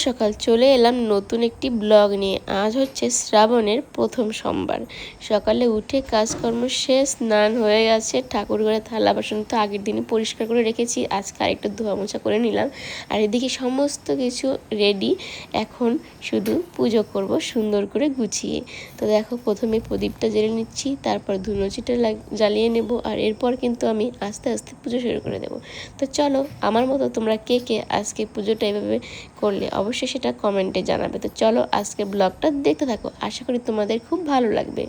সকাল, চলে এলাম নতুন একটি ব্লগ নিয়ে। আজ হচ্ছে শ্রাবণের প্রথম সোমবার। সকালে উঠে কাজকর্ম শেষ, স্নান হয়ে গেছে, ঠাকুর ঘরে থালা বাসন তো আগের দিনই পরিষ্কার করে রেখেছি, আজকে আরেকটু ধোয়া মোছা করে নিলাম। আর এদিকে সমস্ত কিছু রেডি, এখন শুধু পুজো করব সুন্দর করে গুছিয়ে। তো দেখো, প্রথমে প্রদীপটা জ্বেলে নিচ্ছি, তারপর ধুনুচিটা জ্বালিয়ে নেব, আর এরপর কিন্তু আমি আস্তে আস্তে পুজো শুরু করে দেবো। তো চলো, আমার মতো তোমরা কে কে আজকে পুজোটা এভাবে করলে অবশ্যই সেটা কমেন্টে জানাবে। তো চলো আজকে ব্লগটা দেখতে থাকো, আশা করি তোমাদের খুব ভালো লাগবে।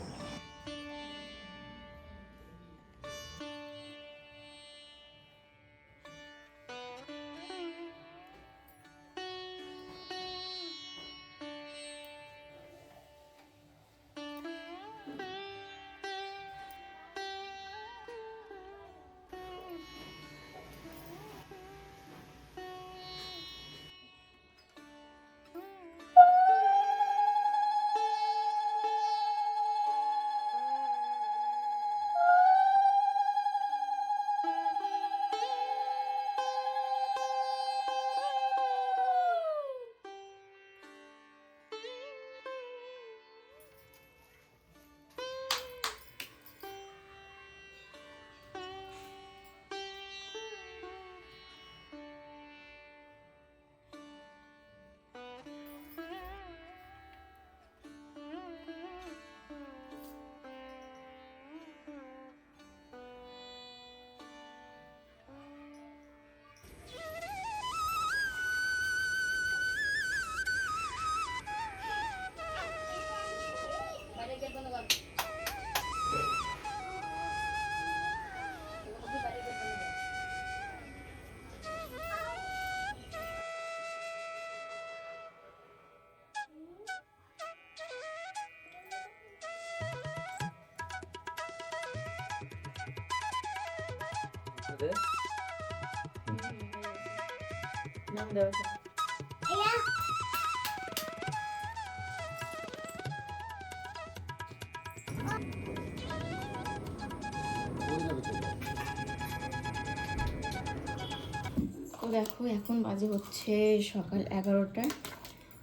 তো দেখো, এখন বাজে হচ্ছে সকাল 11টা।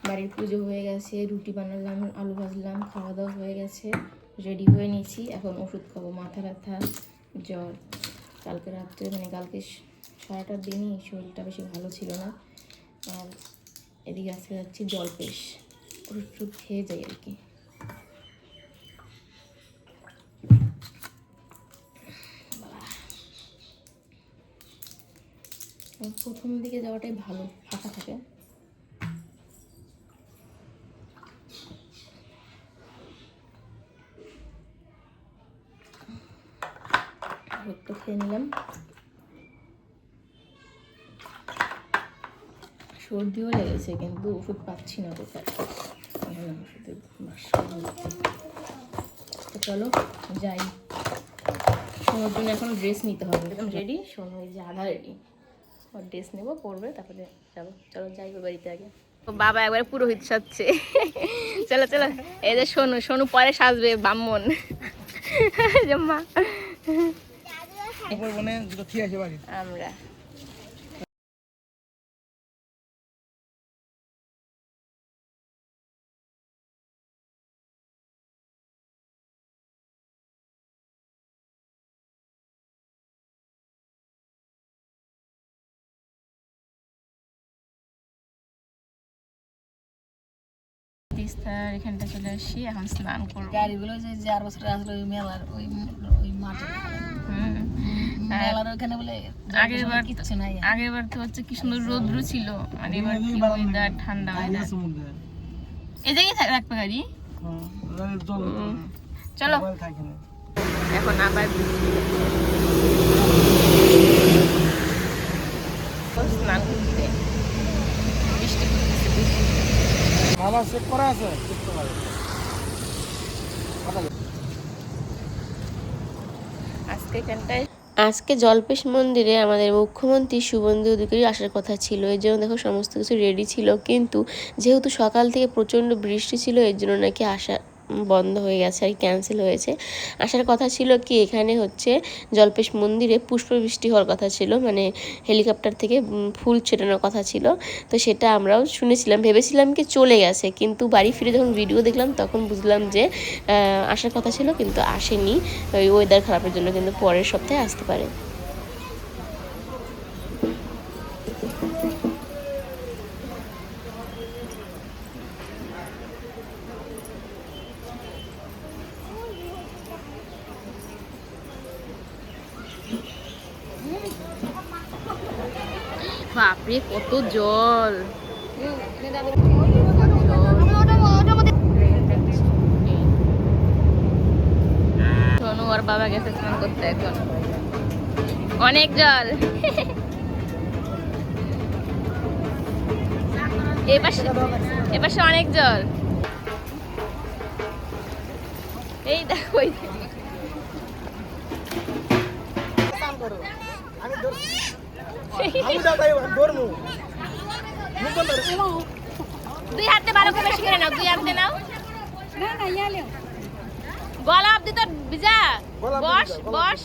বাড়ির পুজো হয়ে গেছে, রুটি বানালাম, আলু ভাজলাম, খাওয়া দাওয়া হয়ে গেছে, রেডি হয়ে নিয়েছি। এখন ওষুধ খাবো, মাথা ব্যথা, জ্বর। কালকে রাত্রে কালকে সারাটা দিনই শরীরটা বেশি ভালো ছিল না। আর এদিকে আজকে যাচ্ছি জলপেশ, ওষুধ খেয়ে যাই আর কি। প্রথম দিকে যাওয়াটাই ভালো, ফাঁকা থাকে। ওষুধটা খেয়ে নিলাম। সর্দিও লেগেছে, কিন্তু ওষুধ পাচ্ছি না কোথায়। ওষুধের তো চলো যাই। সোনার জন্য এখন ড্রেস নিতে হবে, একদম রেডি। সোনু এই যে আধা রেডি, ওর ড্রেস নেবো, পরবে, তারপরে যাবো। চলো যাই ওর বাড়িতে আগে। বাবা একবারে পুরোহিত সাজছে। চলো চলো, এই যে সোনু, সোনু পরে সাজবে ব্রাহ্মণ। মা আমরা তিস্তার এখানটা চলে আসি, এখন স্নান করবো। গাড়িগুলো যে 4 বছর আসলে ওই মেলার ওই মাঠে, মেলার ওখানে বলে আগের বার তো হচ্ছে কি সুন্দর রৌদ্র ছিল, আর এবার কি ওয়েদার, ঠান্ডা ওয়েদার। এই জায়গায় রাখবে গাড়ি। চলো এখন আবার স্নান করতে। বৃষ্টি আজকে জলপেশ মন্দিরে আমাদের মুখ্যমন্ত্রী শুভেন্দু অধিকারী আসার কথা ছিল, এর জন্য দেখো সমস্ত কিছু রেডি ছিল। কিন্তু যেহেতু সকাল থেকে প্রচণ্ড বৃষ্টি ছিল, এর জন্য নাকি আসা বন্ধ হয়ে গেছে আর ক্যান্সেল হয়েছে। আসার কথা ছিল কি এখানে হচ্ছে জল্পেশ মন্দিরে পুষ্পবৃষ্টি হওয়ার কথা ছিল, মানে হেলিকপ্টার থেকে ফুল ছেটানোর কথা ছিল। তো সেটা আমরাও শুনেছিলাম, ভেবেছিলাম কি চলে গেছে, কিন্তু বাড়ি ফিরে যখন ভিডিও দেখলাম তখন বুঝলাম যে আসার কথা ছিল কিন্তু আসেনি, ওই ওয়েদার খারাপের জন্য, কিন্তু পরের সপ্তাহে আসতে পারে। বাপরে কত জল! সোনু আর বাবা গেছে স্নান করতে, এখন অনেক জল। এপাশে অনেক জল। এই দেখো দুই হাতে ভালো করে বেশি করে নাও, দুই হাতে নাও। গলা অব্দি তো ভিজা। বস বস,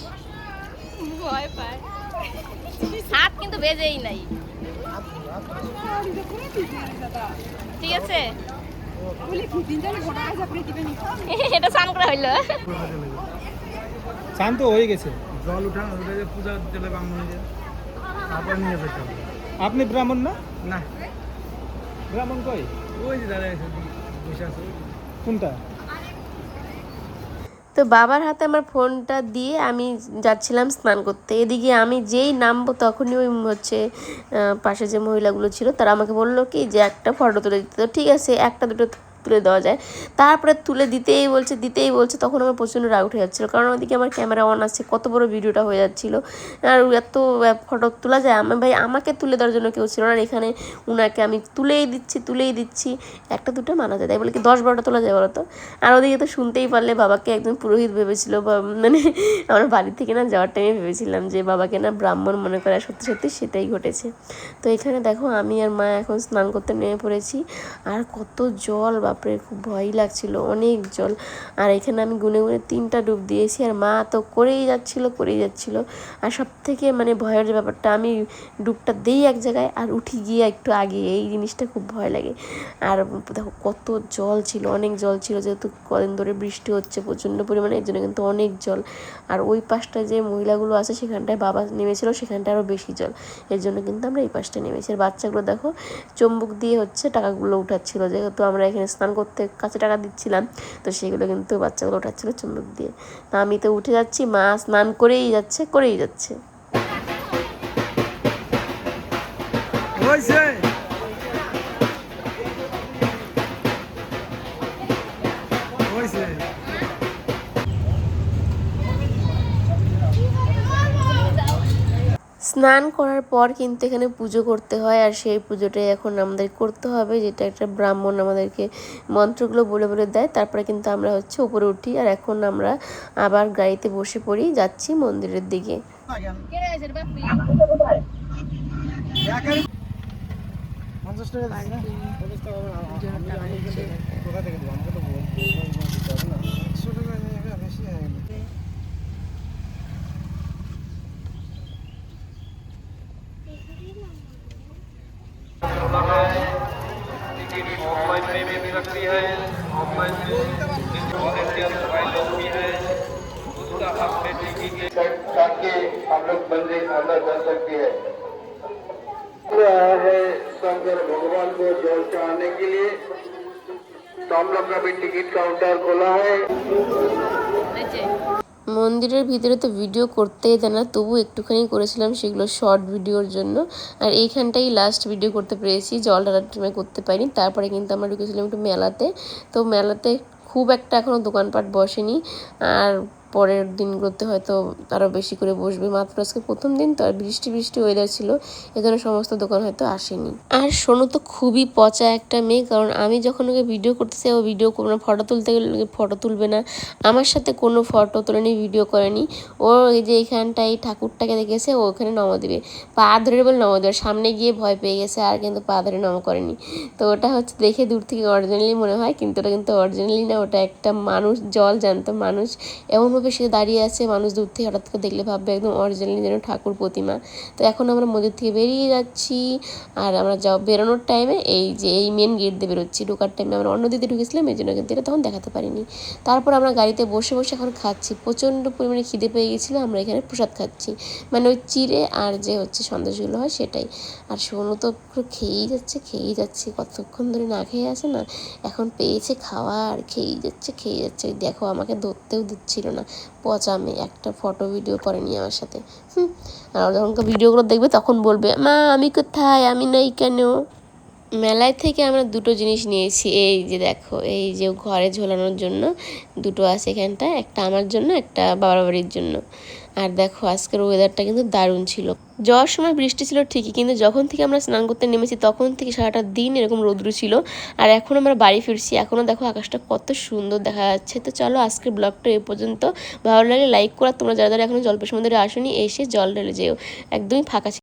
ভয় পায়, হাত কিন্তু ভেজেই নাই। ঠিক আছে, এটা স্নান করা হইলো। স্নান তো হয়ে গেছে, জল উঠানো পূজা দিতে ব্রাহ্মণদের, তারপর নিয়ে যেতে হবে। আপনি ব্রাহ্মণ না? না, ব্রাহ্মণ কই? ওই যে দাদা বসে আছে। কোনটা? তো বাবার হাতে আমার ফোনটা দিয়ে আমি যাচ্ছিলাম স্নান করতে। এদিকে আমি যেই নামবো তখনই ওই হচ্ছে পাশে যে মহিলাগুলো ছিল তারা আমাকে বললো কি যে একটা ফটো তুলে দিতে। তো ঠিক আছে, একটা দুটো তুলে দেওয়া যায়। তারপরে তুলে দিতেই বলছে, তখন আমার প্রচণ্ড রাগ উঠে যাচ্ছিলো, কারণ ওদিকে আমার ক্যামেরা অন আছে, কত বড় ভিডিওটা হয়ে যাচ্ছিলো, আর এত ফটো তোলা যায়। আমাকে তুলে দেওয়ার জন্য কেউ ছিল না, আর এখানে উনাকে আমি তুলেই দিচ্ছি, একটা দুটো মানা যায়, তাই বলে কি 10-12টা তোলা যায় বলো তো? আর ওদিকে তো শুনতেই পারলে বাবাকে একজন পুরোহিত ভেবেছিল, মানে আমরা বাড়ি থেকে না যাওয়ার টাইমে ভেবেছিলাম যে বাবাকে না ব্রাহ্মণ মনে করে, সত্যি সত্যি সেটাই ঘটেছে। তো এখানে দেখো আমি আর মা এখন স্নান করতে নেমে পড়েছি, আর কত জল, বাপরে খুব ভয়ই লাগছিল, অনেক জল। আর এখানে আমি গুনে 3টা ডুব দিয়েছি, আর মা তো করেই যাচ্ছিল। আর সব থেকে মানে ভয়ের যে ব্যাপারটা, আমি ডুবটা দিই এক জায়গায় আর উঠি গিয়ে একটু আগে, এই জিনিসটা খুব ভয় লাগে। আর দেখো কত জল ছিল, অনেক জল ছিল, যেহেতু কদিন ধরে বৃষ্টি হচ্ছে প্রচণ্ড পরিমাণে, এর জন্য কিন্তু অনেক জল। আর ওই পাশটায় যে মহিলাগুলো আছে সেখানটায় বাবা নেমেছিল, সেখানটায় আরও বেশি জল, এর জন্য কিন্তু আমরা এই পাশটায় নেমেছি। আর বাচ্চাগুলো দেখো চুম্বক দিয়ে হচ্ছে টাকাগুলো উঠাচ্ছিল, যেহেতু আমরা এখানে স্নান করতে কাছে টাকা দিচ্ছিলাম, তো সেগুলো কিন্তু বাচ্চাগুলো উঠাচ্ছিল চুম্বক দিয়ে। তা আমি তো উঠে যাচ্ছি, মা স্নান করেই যাচ্ছে। স্নান করার পর কিন্তু এখানে পুজো করতে হয়, আর সেই পুজোটাই এখন আমাদের করতে হবে, যেটা একটা ব্রাহ্মণ আমাদেরকে মন্ত্রগুলো বলে দেয়। তারপরে কিন্তু আমরা হচ্ছে উপরে উঠি, আর এখন আমরা আবার গাড়িতে বসে পড়ি, যাচ্ছি মন্দিরের দিকে। ऑफलाइन पेमेंट भी रखती है, ऑफलाइन भी है, उसका आपने टिकट ताकि हम लोग बंदे अंदर जा सकते हैं। है शंकर भगवान को जल चढ़ाने के लिए, तो हम लोग का भी टिकट काउंटर खोला है। মন্দিরের ভিতরে তো ভিডিও করতেই দেয় না, তবু একটুখানি করেছিলাম, সেগুলো শর্ট ভিডিওর জন্য। আর এইখানটাই লাস্ট ভিডিও করতে পেরেছি, জল ঢালার টাইমে করতে পারিনি। তারপরে কিন্তু আমরা ঢুকেছিলাম একটু মেলাতে, তো মেলাতে খুব একটা এখনও দোকানপাট বসেনি, আর পরের দিনগুলোতে হয়তো আরও বেশি করে বসবে। মাত্র আজকে প্রথম দিন তো, আর বৃষ্টি বৃষ্টি ওয়েদার ছিল, এজন্য সমস্ত দোকান হয়তো আসেনি। আর সোনু তো খুবই পচা একটা মেয়ে, কারণ আমি যখন ওকে ভিডিও করতেছি ও ভিডিও কোনো ফটো তুলতে গেলে ফটো তুলবে না, আমার সাথে কোনো ফটো তোলেনি, ভিডিও করেনি। ও এই যে এইখানটায় ঠাকুরটাকে দেখেছে, ও ওখানে নমো দেবে, পা ধরে বলে নমো দেবে, সামনে গিয়ে ভয় পেয়ে গেছে আর কিন্তু পা ধরে নমো করেনি। তো ওটা হচ্ছে দেখে দূর থেকে অরিজিনালি মনে হয়, কিন্তু ওটা কিন্তু অরিজিনালি না, ওটা একটা মানুষ, জল জ্যান্ত মানুষ। এমনভাবে সে দাঁড়িয়ে আছে, মানুষ দূর থেকে হঠাৎ করে দেখলে ভাববে একদম অরিজিনালি যেন ঠাকুর প্রতিমা। তো এখন আমরা মন্দির থেকে বেরিয়ে যাচ্ছি, আর আমরা বেরোনোর টাইমে এই যে এই মেন গেট দিয়ে বেরোচ্ছি। ঢোকার টাইমে আমরা অন্য দিকে ঢুকেছিলাম, এই জন্য কিন্তু এটা তখন দেখাতে পারিনি। তারপর আমরা গাড়িতে বসে বসে এখন খাচ্ছি, প্রচণ্ড পরিমাণে খিদে পেয়ে গেছিলো। আমরা এখানে প্রসাদ খাচ্ছি, মানে ওই চিড়ে আর যে হচ্ছে সন্দেশগুলো হয় সেটাই। আর সোনু তো পুরো খেয়েই যাচ্ছে, কতক্ষণ ধরে না খেয়ে আছে না, এখন পেয়েছে খাওয়া আর খেয়েই যাচ্ছে। ওই দেখো আমাকে ধরতেও দিচ্ছিল না, পচা মেয়ে, একটা ফটো ভিডিও করেনি আমার সাথে। আর যখন ভিডিওগুলো দেখবে তখন বলবে, মা আমি কোথায়, আমি নাই কেন। মেলায় থেকে আমরা দুটো জিনিস নিয়েছি, এই যে দেখো, এই যে ঘরে ঝোলানোর জন্য দুটো আছে এখানটায়, একটা আমার জন্য, একটা বাবার বাড়ির জন্য। আর দেখো আজকের ওয়েদারটা কিন্তু দারুণ ছিল। যাওয়ার সময় বৃষ্টি ছিল ঠিকই, কিন্তু যখন থেকে আমরা স্নান করতে নেমেছি তখন থেকে সারাটা দিন এরকম রৌদ্র ছিল। আর এখন আমরা বাড়ি ফিরছি, এখনও দেখো আকাশটা কত সুন্দর দেখা যাচ্ছে। তো চলো আজকের ব্লগটা এই পর্যন্ত, ভালো লাগলে লাইক করা, তোমরা যারা যারা এখনো জল্পেশ মন্দিরে আসোনি এসে জল ঢেলে যেও, একদমই ফাঁকা ছিল।